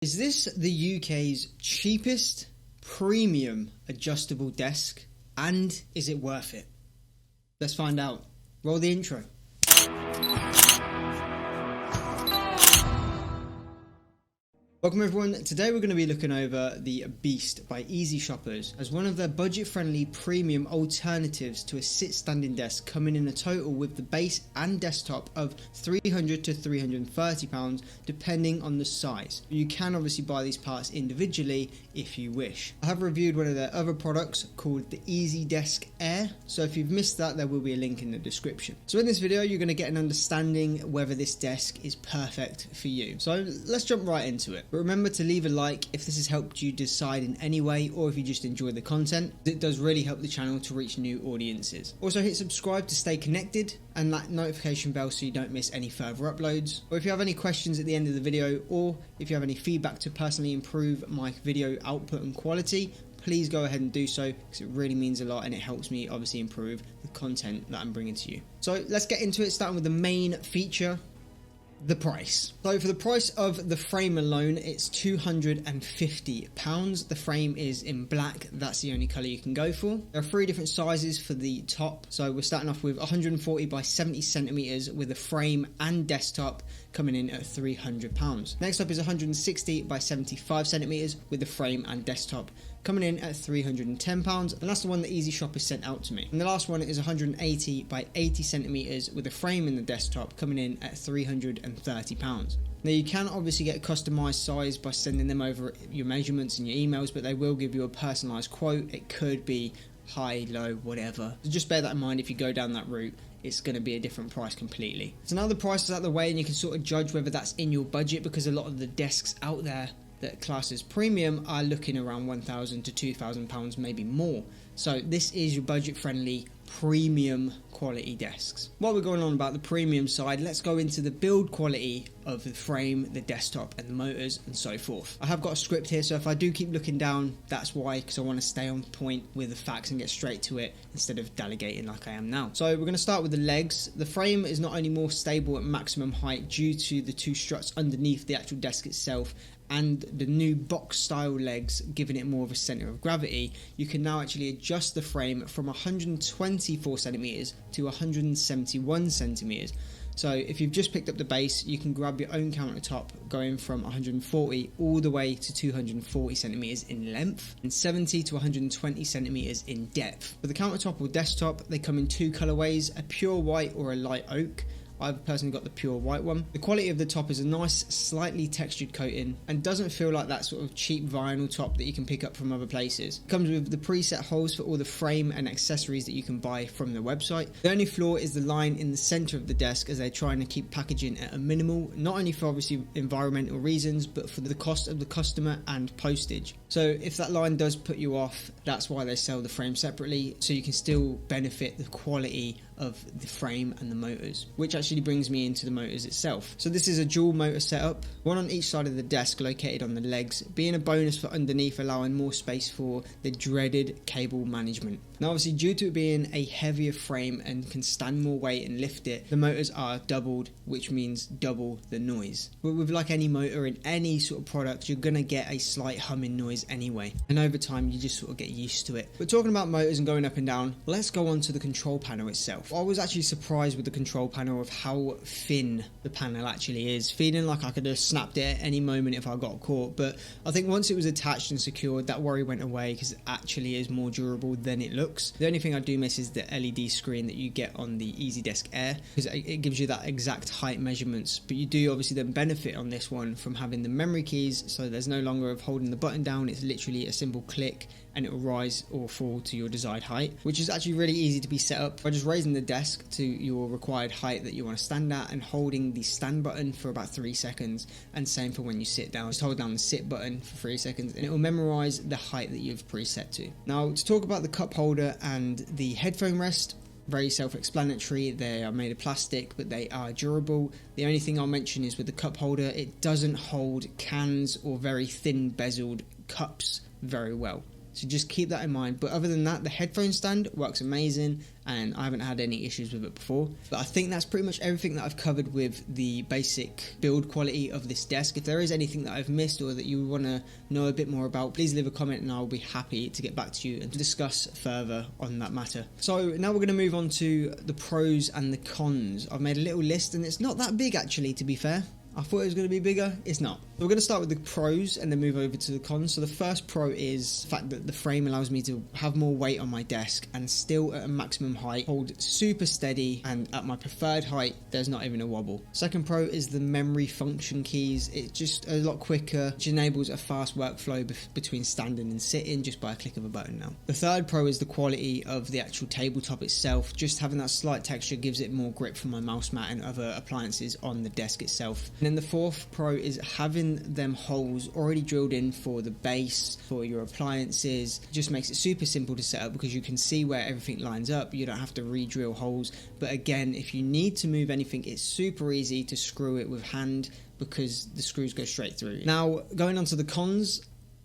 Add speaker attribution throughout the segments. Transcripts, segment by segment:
Speaker 1: Is this the UK's cheapest premium adjustable desk, and is it worth it? Let's find out. Roll the intro. Welcome everyone. Today we're going to be looking over the Beast by EzShopper as one of their budget-friendly premium alternatives to a sit-standing desk, coming in a total with the base and desktop of £300 to £330 depending on the size. You can obviously buy these parts individually if you wish. I have reviewed one of their other products called the EZDESK Air, so if you've missed that, there will be a link in the description. So in this video you're going to get an understanding whether this desk is perfect for you. So let's jump right into it. But remember to leave a like if this has helped you decide in any way, or if you just enjoy the content. It does really help the channel to reach new audiences. Also hit subscribe to stay connected and that notification bell so you don't miss any further uploads. Or if you have any questions at the end of the video, or if you have any feedback to personally improve my video output and quality, please go ahead and do so, because it really means a lot and it helps me obviously improve the content that I'm bringing to you. So let's get into it, starting with the main feature. The price. So for the price of the frame alone, it's £250. The frame is in black, that's the only colour you can go for. There are three different sizes for the top, so we're starting off with 140 by 70 centimeters with a frame and desktop coming in at £300. Next up is 160 by 75 centimeters with a frame and desktop coming in at £310, and that's the one that EzShopper sent out to me. And the last one is 180 by 80 centimeters with a frame in the desktop coming in at £330. Now you can obviously get a customized size by sending them over your measurements and your emails, but they will give you a personalized quote. It could be high, low, whatever. So just bear that in mind if you go down that route. It's going to be a different price completely. So now the price is out of the way and you can sort of judge whether that's in your budget, because a lot of the desks out there that class as premium are looking around £1,000 to £2,000, maybe more. So this is your budget friendly premium quality desks. While we're going on about the premium side, let's go into the build quality of the frame, the desktop and the motors and so forth. I have got a script here, so if I do keep looking down, that's why, because I want to stay on point with the facts and get straight to it instead of delegating like I am now. So we're going to start with the legs. The frame is not only more stable at maximum height due to the two struts underneath the actual desk itself and the new box style legs giving it more of a center of gravity, you can now actually adjust the frame from 124 centimeters to 171 centimeters. So if you've just picked up the base, you can grab your own countertop going from 140 all the way to 240 centimeters in length and 70 to 120 centimeters in depth. For the countertop or desktop, they come in two colorways, a pure white or a light oak. I've personally got the pure white one. The quality of the top is a nice, slightly textured coating and doesn't feel like that sort of cheap vinyl top that you can pick up from other places. It comes with the preset holes for all the frame and accessories that you can buy from the website. The only flaw is the line in the center of the desk, as they're trying to keep packaging at a minimal, not only for obviously environmental reasons, but for the cost of the customer and postage. So if that line does put you off, that's why they sell the frame separately, so you can still benefit the quality of the frame and the motors, which actually brings me into the motors itself. So this is a dual motor setup, one on each side of the desk located on the legs, being a bonus for underneath, allowing more space for the dreaded cable management. Now obviously, due to it being a heavier frame and can stand more weight and lift it, the motors are doubled, which means double the noise. But with like any motor in any sort of product, you're gonna get a slight humming noise anyway, and over time you just sort of get used to it. But talking about motors and going up and down, let's go on to the control panel itself. I was actually surprised with the control panel of how thin the panel actually is, feeling like I could have snapped it at any moment if I got caught. But I think once it was attached and secured, that worry went away, because it actually is more durable than it looks. The only thing I do miss is the LED screen that you get on the EZDESK Air, because it gives you that exact height measurements, but you do obviously then benefit on this one from having the memory keys, so there's no longer of holding the button down. It's literally a simple click and it will rise or fall to your desired height, which is actually really easy to be set up by just raising the desk to your required height that you want to stand at and holding the stand button for about 3 seconds, and same for when you sit down. Just hold down the sit button for 3 seconds and it will memorize the height that you've preset to. Now to talk about the cup holder and the headphone rest, very self-explanatory. They are made of plastic, but they are durable. The only thing I'll mention is with the cup holder, it doesn't hold cans or very thin bezeled cups very well. So just keep that in mind. But other than that, the headphone stand works amazing and I haven't had any issues with it before. But I think that's pretty much everything that I've covered with the basic build quality of this desk. If there is anything that I've missed or that you want to know a bit more about, please leave a comment and I'll be happy to get back to you and discuss further on that matter. So now we're going to move on to the pros and the cons. I've made a little list and it's not that big actually, to be fair. I thought it was going to be bigger, it's not. So we're going to start with the pros and then move over to the cons. So the first pro is the fact that the frame allows me to have more weight on my desk and still at a maximum height hold super steady, and at my preferred height there's not even a wobble. Second pro is the memory function keys. It's just a lot quicker, which enables a fast workflow between standing and sitting just by a click of a button now. The third pro is the quality of the actual tabletop itself. Just having that slight texture gives it more grip for my mouse mat and other appliances on the desk itself. And then the fourth pro is having them holes already drilled in for the base, for your appliances. It just makes it super simple to set up because you can see where everything lines up. You don't have to re-drill holes. But again, if you need to move anything, it's super easy to screw it with hand because the screws go straight through. Now, going on to the cons,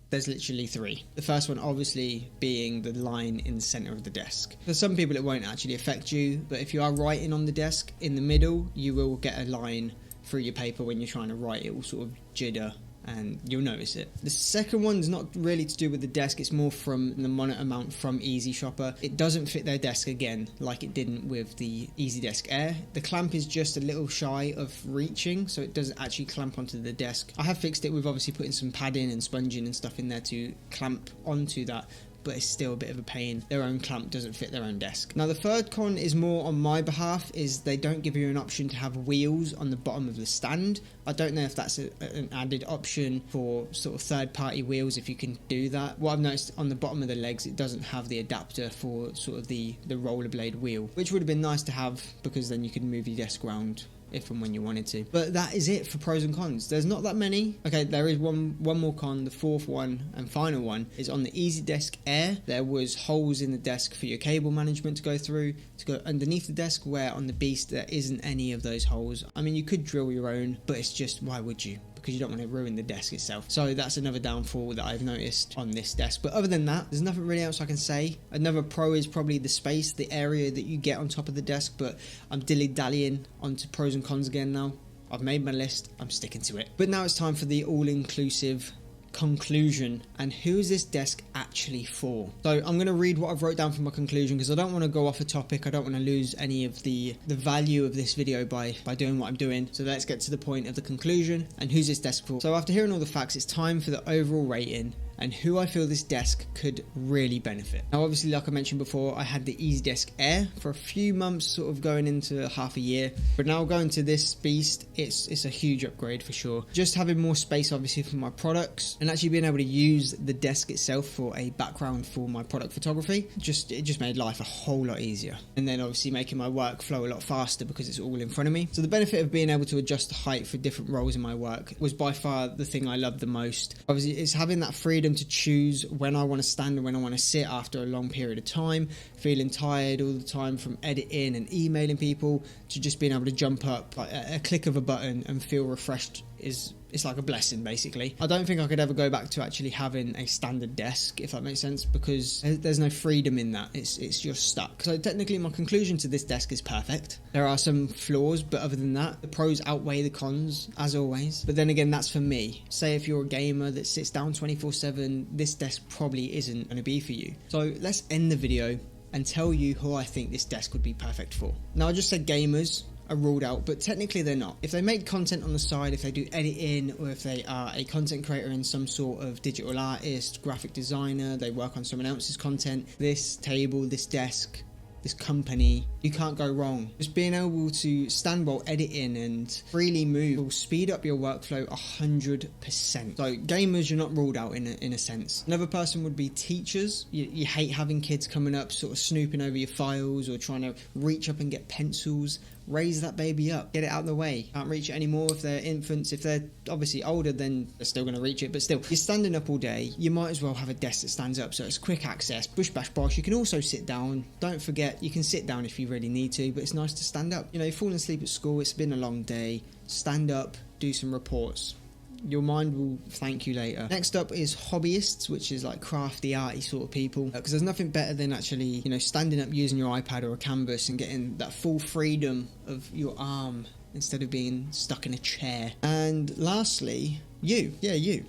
Speaker 1: there's literally three. The first one obviously being the line in the center of the desk. For some people it won't actually affect you, but if you are writing on the desk in the middle, you will get a line through your paper when you're trying to write. It will sort of jitter and you'll notice it. The second one is not really to do with the desk, it's more from the monitor mount from EzShopper. It doesn't fit their desk again like it didn't with the EZDESK Air. The clamp is just a little shy of reaching, so it doesn't actually clamp onto the desk. I have fixed it with obviously putting some padding and sponging and stuff in there to clamp onto that, but it's still a bit of a pain. Their own clamp doesn't fit their own desk. Now the third con is more on my behalf, is they don't give you an option to have wheels on the bottom of the stand. I don't know if that's an added option for sort of third-party wheels, if you can do that. What I've noticed on the bottom of the legs, it doesn't have the adapter for sort of the rollerblade wheel, which would have been nice to have because then you could move your desk around if and when you wanted to. But that is it for pros and cons. There's not that many. Okay, there is one more con. The fourth one and final one is on the EZDESK Air. There was holes in the desk for your cable management to go through, to go underneath the desk, where on the Beast there isn't any of those holes. I mean, you could drill your own, but it's just, why would you? Because you don't want to ruin the desk itself. So that's another downfall that I've noticed on this desk. But other than that, there's nothing really else I can say. Another pro is probably the space, the area that you get on top of the desk, but I'm dilly-dallying onto pros and cons again now. I've made my list, I'm sticking to it. But now it's time for the all-inclusive conclusion, and who is this desk actually for? So I'm going to read what I've wrote down for my conclusion because I don't want to go off a topic. I don't want to lose any of the value of this video by doing what I'm doing. So let's get to the point of the conclusion and who's this desk for. So after hearing all the facts, it's time for the overall rating and who I feel this desk could really benefit. Now obviously, like I mentioned before, I had the EZDESK Air for a few months, sort of going into half a year, but now going to this Beast, it's a huge upgrade for sure. Just having more space obviously for my products and actually being able to use the desk itself for a background for my product photography, it just made life a whole lot easier. And then obviously making my work flow a lot faster because it's all in front of me. So the benefit of being able to adjust the height for different roles in my work was by far the thing I loved the most. Obviously it's having that freedom to choose when I want to stand and when I want to sit after a long period of time, feeling tired all the time from editing and emailing people, to just being able to jump up like a click of a button and feel refreshed it's like a blessing basically. I don't think I could ever go back to actually having a standard desk, if that makes sense, because there's no freedom in that. It's you're stuck. So technically my conclusion to this desk is perfect. There are some flaws, but other than that, the pros outweigh the cons as always. But then again, that's for me. Say if you're a gamer that sits down 24/7, this desk probably isn't going to be for you. So let's end the video and tell you who I think this desk would be perfect for. Now I just said gamers are ruled out, but technically they're not. If they make content on the side, if they do editing, or if they are a content creator in some sort of digital artist, graphic designer, they work on someone else's content, this table, this desk, this company, you can't go wrong. Just being able to stand while editing and freely move will speed up your workflow 100%. So gamers, you're not ruled out in a sense. Another person would be teachers. You hate having kids coming up sort of snooping over your files or trying to reach up and get pencils. Raise that baby up, get it out of the way. Can't reach it anymore if they're infants. If they're obviously older, then they're still going to reach it, but still, you're standing up all day, you might as well have a desk that stands up so it's quick access, bush bash bosh. You can also sit down. Don't forget, you can sit down if you really need to, but it's nice to stand up. You know, you've fallen asleep at school, it's been a long day, stand up, do some reports. Your mind will thank you later. Next up is hobbyists, which is like crafty, arty sort of people. Because there's nothing better than actually, you know, standing up using your iPad or a canvas and getting that full freedom of your arm instead of being stuck in a chair. And lastly, you.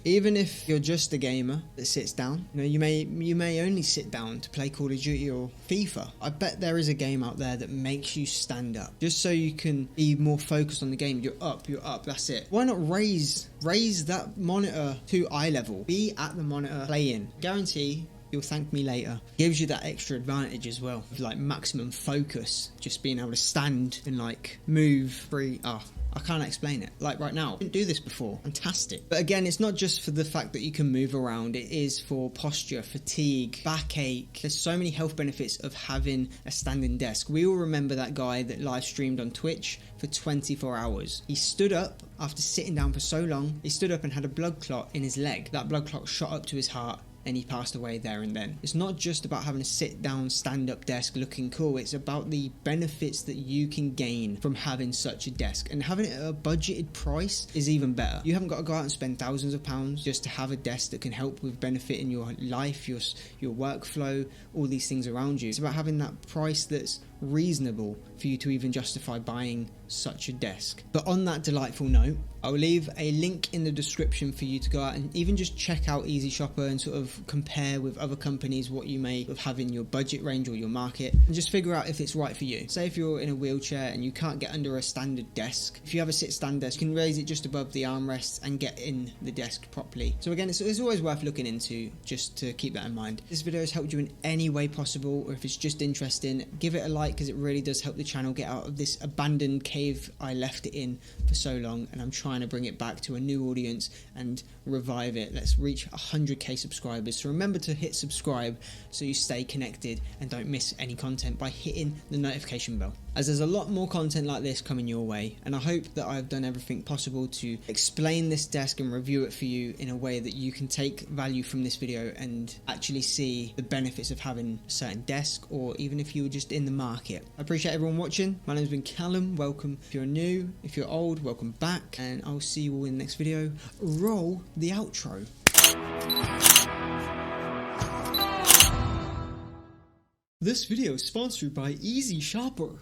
Speaker 1: Even if you're just a gamer that sits down, you know, you may only sit down to play Call of Duty or FIFA. I bet there is a game out there that makes you stand up, just so you can be more focused on the game. You're up, that's it. Why not raise that monitor to eye level? Be at the monitor playing. Guarantee you'll thank me later. Gives you that extra advantage as well, of like maximum focus, just being able to stand and like move free. I can't explain it. Like right now, I didn't do this before. Fantastic. But again, it's not just for the fact that you can move around. It is for posture, fatigue, backache. There's so many health benefits of having a standing desk. We all remember that guy that live streamed on Twitch for 24 hours. He stood up after sitting down for so long. He stood up and had a blood clot in his leg. That blood clot shot up to his heart, and he passed away there and then. It's not just about having a sit down, stand up desk looking cool. It's about the benefits that you can gain from having such a desk, and having it at a budgeted price is even better. You haven't got to go out and spend thousands of pounds just to have a desk that can help with benefit in your life, your workflow, all these things around you. It's about having that price that's reasonable for you to even justify buying such a desk. But on that delightful note, I'll leave a link in the description for you to go out and even just check out EzShopper and sort of compare with other companies what you may have in your budget range or your market, and just figure out if it's right for you. Say if you're in a wheelchair and you can't get under a standard desk, if you have a sit-stand desk, you can raise it just above the armrests and get in the desk properly. So again, it's always worth looking into, just to keep that in mind. If this video has helped you in any way possible, or if it's just interesting, give it a like, because it really does help the channel get out of this abandoned cave I left it in for so long, and I'm trying to bring it back to a new audience and revive it. Let's reach 100k subscribers. So remember to hit subscribe so you stay connected and don't miss any content by hitting the notification bell, as there's a lot more content like this coming your way. And I hope that I've done everything possible to explain this desk and review it for you in a way that you can take value from this video and actually see the benefits of having a certain desk, or even if you were just in the market. I appreciate everyone watching. My name's been Callum. Welcome if you're new. If you're old, welcome back, and I'll see you all in the next video. Roll the outro. This video is sponsored by EzShopper.